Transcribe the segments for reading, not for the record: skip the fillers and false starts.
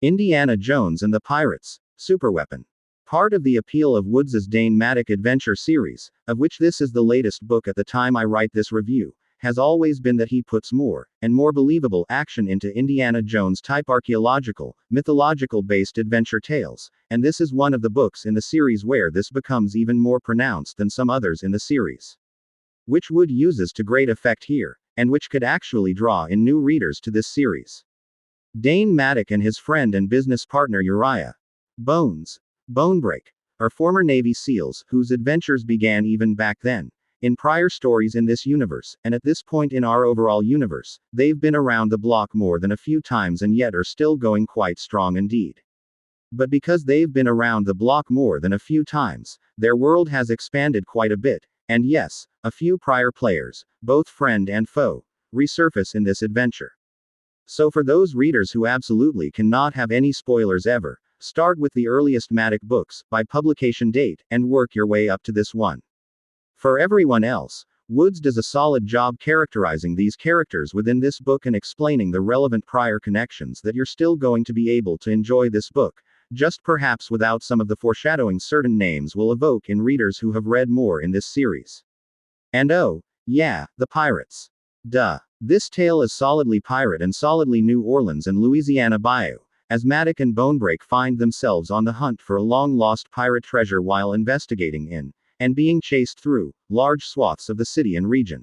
Indiana Jones and the Pirates, Superweapon. Part of the appeal of Woods's Dane-matic adventure series, of which this is the latest book at the time I write this review, has always been that he puts more, and more believable action into Indiana Jones-type archaeological, mythological-based adventure tales, and this is one of the books in the series where this becomes even more pronounced than some others in the series. Which Wood uses to great effect here, and which could actually draw in new readers to this series. Dane-matic and his friend and business partner Uriah Bones Bonebrake are former Navy SEALs whose adventures began even back then, in prior stories in this universe, and at this point in our overall universe, they've been around the block more than a few times and yet are still going quite strong indeed. But because they've been around the block more than a few times, their world has expanded quite a bit, and yes, a few prior players, both friend and foe, resurface in this adventure. So for those readers who absolutely cannot have any spoilers ever, start with the earliest Matic books, by publication date, and work your way up to this one. For everyone else, Woods does a solid job characterizing these characters within this book and explaining the relevant prior connections that you're still going to be able to enjoy this book, just perhaps without some of the foreshadowing certain names will evoke in readers who have read more in this series. And oh, yeah, the pirates. Duh. This tale is solidly pirate and solidly New Orleans and Louisiana Bayou, as Matic and Bonebrake find themselves on the hunt for a long-lost pirate treasure while investigating in, and being chased through, large swaths of the city and region.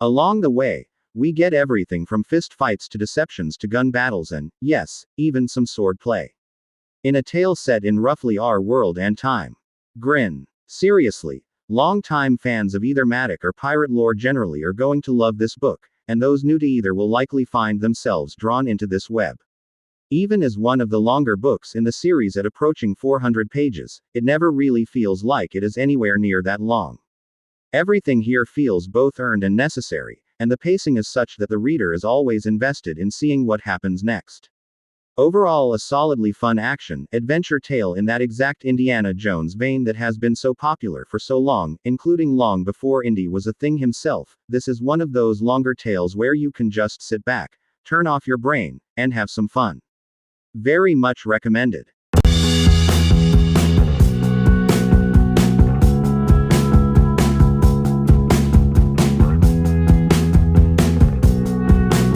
Along the way, we get everything from fist fights to deceptions to gun battles and, yes, even some sword play. In a tale set in roughly our world and time. Grin. Seriously, long-time fans of either Matic or pirate lore generally are going to love this book, and those new to either will likely find themselves drawn into this web. Even as one of the longer books in the series at approaching 400 pages, it never really feels like it is anywhere near that long. Everything here feels both earned and necessary, and the pacing is such that the reader is always invested in seeing what happens next. Overall, a solidly fun action, adventure tale in that exact Indiana Jones vein that has been so popular for so long, including long before Indy was a thing himself. This is one of those longer tales where you can just sit back, turn off your brain, and have some fun. Very much recommended.